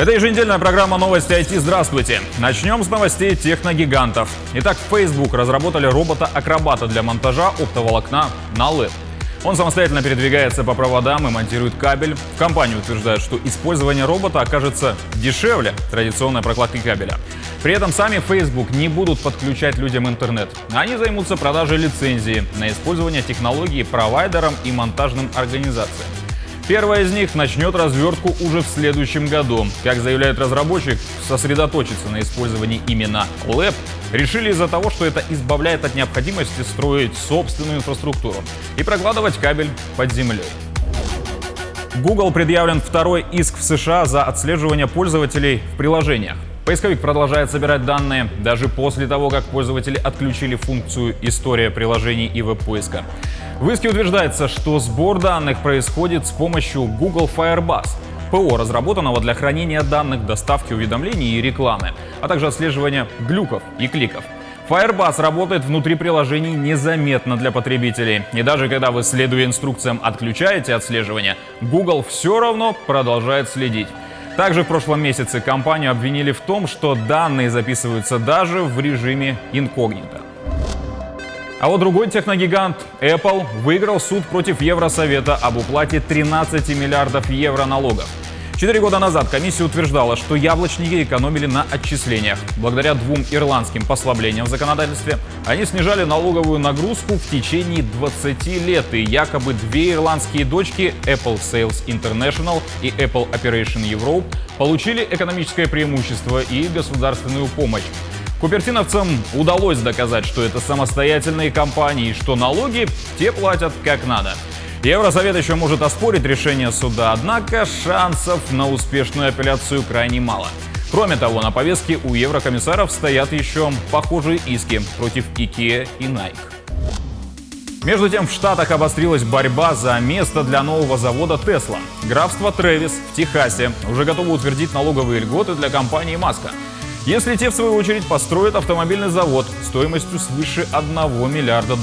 Это еженедельная программа «Новости IT». Здравствуйте! Начнем с новостей техногигантов. Итак, Facebook разработали робота-акробата для монтажа оптоволокна на LED. Он самостоятельно передвигается по проводам и монтирует кабель. В компании утверждают, что использование робота окажется дешевле традиционной прокладки кабеля. При этом сами Facebook не будут подключать людям интернет. Они займутся продажей лицензии на использование технологий провайдерам и монтажным организациям. Первая из них начнет развертку уже в следующем году. Как заявляет разработчик, сосредоточиться на использовании именно LED решили из-за того, что это избавляет от необходимости строить собственную инфраструктуру и прокладывать кабель под землей. Google предъявлен второй иск в США за отслеживание пользователей в приложениях. Поисковик продолжает собирать данные даже после того, как пользователи отключили функцию «История приложений» и веб-поиска. В иске утверждается, что сбор данных происходит с помощью Google Firebase, ПО, разработанного для хранения данных, доставки уведомлений и рекламы, а также отслеживания глюков и кликов. Firebase работает внутри приложений незаметно для потребителей. И даже когда вы, следуя инструкциям, отключаете отслеживание, Google все равно продолжает следить. Также в прошлом месяце компанию обвинили в том, что данные записываются даже в режиме инкогнито. А вот другой техногигант Apple выиграл суд против Евросовета об уплате 13 миллиардов евро налогов. 4 года назад комиссия утверждала, что яблочники экономили на отчислениях. Благодаря двум ирландским послаблениям в законодательстве они снижали налоговую нагрузку в течение 20 лет. И якобы две ирландские дочки Apple Sales International и Apple Operation Europe получили экономическое преимущество и государственную помощь. Купертиновцам удалось доказать, что это самостоятельные компании и что налоги те платят как надо. Евросовет еще может оспорить решение суда, однако шансов на успешную апелляцию крайне мало. Кроме того, на повестке у еврокомиссаров стоят еще похожие иски против IKEA и Nike. Между тем, в Штатах обострилась борьба за место для нового завода Tesla. Графство Трэвис в Техасе уже готово утвердить налоговые льготы для компании Маска, если те, в свою очередь, построят автомобильный завод стоимостью свыше $1 миллиарда.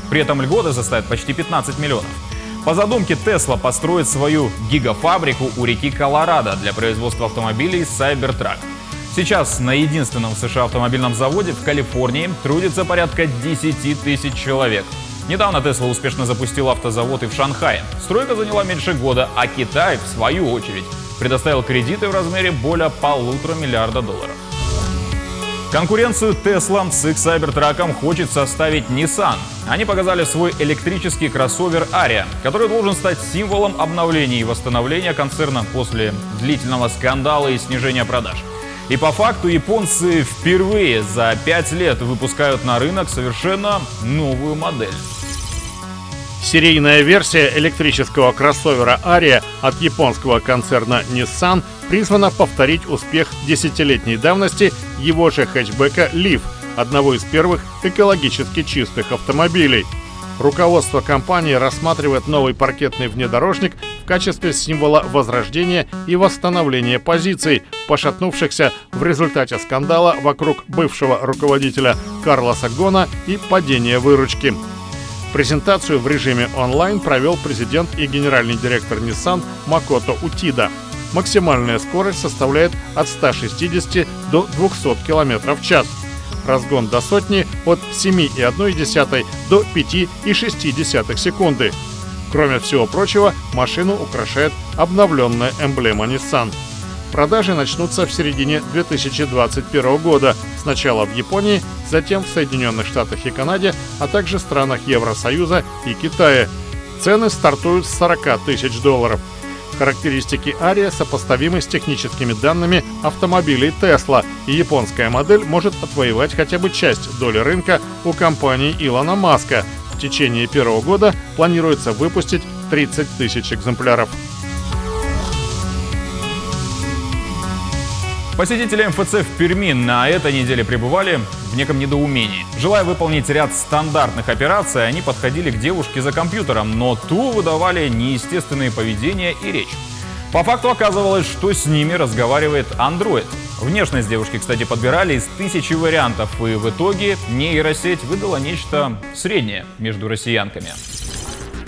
При этом льготы составят почти 15 миллионов. По задумке, Tesla построит свою гигафабрику у реки Колорадо для производства автомобилей Cybertruck. Сейчас на единственном в США автомобильном заводе в Калифорнии трудится порядка 10 тысяч человек. Недавно Tesla успешно запустил автозавод и в Шанхае. Стройка заняла меньше года, а Китай, в свою очередь, предоставил кредиты в размере более $1,5 миллиарда. Конкуренцию Tesla с их Cybertruck'ом хочет составить Nissan. Они показали свой электрический кроссовер Ariya, который должен стать символом обновления и восстановления концерна после длительного скандала и снижения продаж. И по факту японцы впервые за 5 лет выпускают на рынок совершенно новую модель. Серийная версия электрического кроссовера Ariya от японского концерна Nissan призвана повторить успех десятилетней давности его же хэтчбека Leaf, одного из первых экологически чистых автомобилей. Руководство компании рассматривает новый паркетный внедорожник в качестве символа возрождения и восстановления позиций, пошатнувшихся в результате скандала вокруг бывшего руководителя Карлоса Гона и падения выручки. Презентацию в режиме онлайн провел президент и генеральный директор Nissan Макото Утида. Максимальная скорость составляет от 160 до 200 км в час. Разгон до сотни от 7,1 до 5,6 секунды. Кроме всего прочего, машину украшает обновленная эмблема Nissan. Продажи начнутся в середине 2021 года, сначала в Японии, затем в Соединенных Штатах и Канаде, а также странах Евросоюза и Китая. Цены стартуют с $40 тысяч. Характеристики Ariya сопоставимы с техническими данными автомобилей Tesla, и японская модель может отвоевать хотя бы часть доли рынка у компании Илона Маска. В течение первого года планируется выпустить 30 тысяч экземпляров. Посетители МФЦ в Перми на этой неделе пребывали в неком недоумении. Желая выполнить ряд стандартных операций, они подходили к девушке за компьютером, но ту выдавали неестественные поведения и речь. По факту оказывалось, что с ними разговаривает андроид. Внешность девушки, кстати, подбирали из 1000 вариантов, и в итоге нейросеть выдала нечто среднее между россиянками.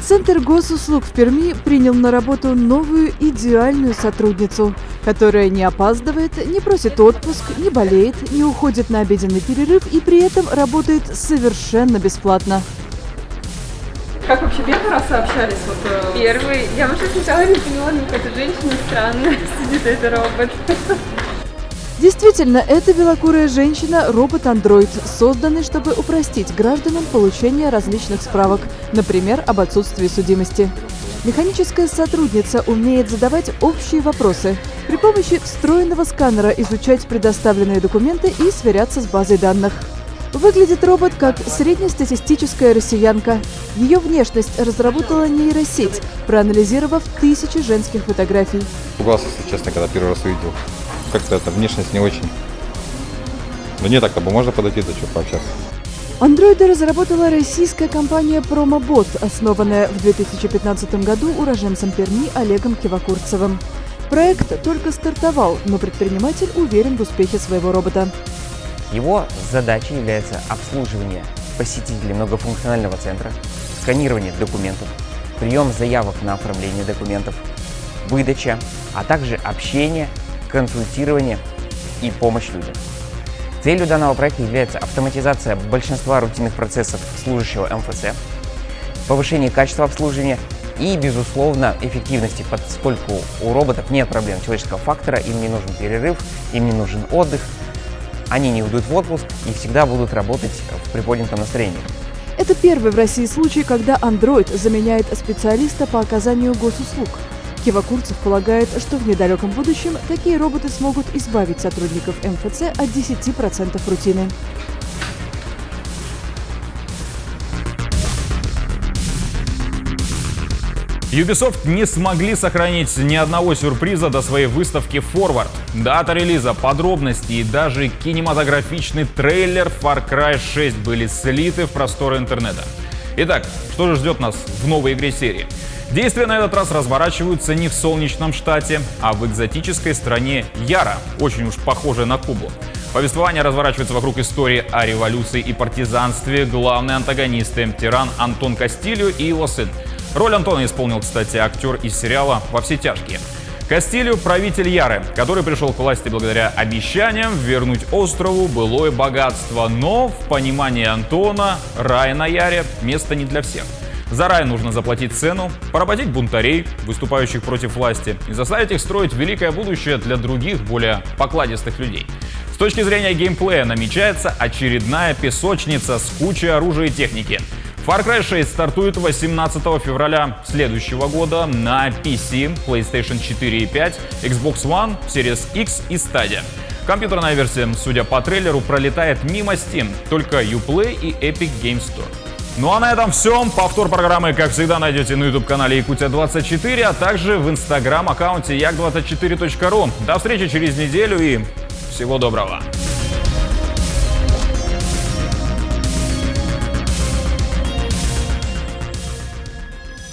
Центр госуслуг в Перми принял на работу новую идеальную сотрудницу, которая не опаздывает, не просит отпуск, не болеет, не уходит на обеденный перерыв и при этом работает совершенно бесплатно. Как вообще первый раз сообщались? Первый. Я вообще сначала не поняла, какая-то женщина странная сидит, это робот. Действительно, это белокурая женщина – робот-андроид, созданный, чтобы упростить гражданам получение различных справок, например, об отсутствии судимости. Механическая сотрудница умеет задавать общие вопросы, при помощи встроенного сканера изучать предоставленные документы и сверяться с базой данных. Выглядит робот как среднестатистическая россиянка. Ее внешность разработала нейросеть, проанализировав тысячи женских фотографий. Пугался, если честно, когда первый раз увидел. Как-то эта внешность не очень. Но не так-то бы можно подойти, да что пообщаться. Андроиды разработала российская компания PromoBot, основанная в 2015 году уроженцем Перми Олегом Кивакурцевым. Проект только стартовал, но предприниматель уверен в успехе своего робота. Его задачей является обслуживание посетителей многофункционального центра, сканирование документов, прием заявок на оформление документов, выдача, а также общение, консультирование и помощь людям. Целью данного проекта является автоматизация большинства рутинных процессов служащего МФЦ, повышение качества обслуживания и, безусловно, эффективности, поскольку у роботов нет проблем человеческого фактора, им не нужен перерыв, им не нужен отдых, они не уйдут в отпуск и всегда будут работать в приподнятом настроении. Это первый в России случай, когда андроид заменяет специалиста по оказанию госуслуг. Кивакурцев полагает, что в недалеком будущем такие роботы смогут избавить сотрудников МФЦ от 10% рутины. Ubisoft не смогли сохранить ни одного сюрприза до своей выставки Forward. Дата релиза, подробности и даже кинематографичный трейлер Far Cry 6 были слиты в просторы интернета. Итак, что же ждет нас в новой игре серии? Действия на этот раз разворачиваются не в солнечном штате, а в экзотической стране Яра, очень уж похожей на Кубу. Повествование разворачивается вокруг истории о революции и партизанстве. Главные антагонисты – тиран Антон Кастильо и его сын. Роль Антона исполнил, кстати, актер из сериала «Во все тяжкие». Кастильо – правитель Яры, который пришел к власти благодаря обещаниям вернуть острову былое богатство. Но в понимании Антона рай на Яре – место не для всех. За рай нужно заплатить цену, поработить бунтарей, выступающих против власти, и заставить их строить великое будущее для других, более покладистых людей. С точки зрения геймплея намечается очередная песочница с кучей оружия и техники. Far Cry 6 стартует 18 февраля следующего года на PC, PlayStation 4 и 5, Xbox One, Series X и Stadia. Компьютерная версия, судя по трейлеру, пролетает мимо Steam, только Uplay и Epic Games Store. Ну а на этом все. Повтор программы, как всегда, найдете на YouTube-канале Якутия24, а также в Instagram-аккаунте як24.ru. До встречи через неделю и всего доброго.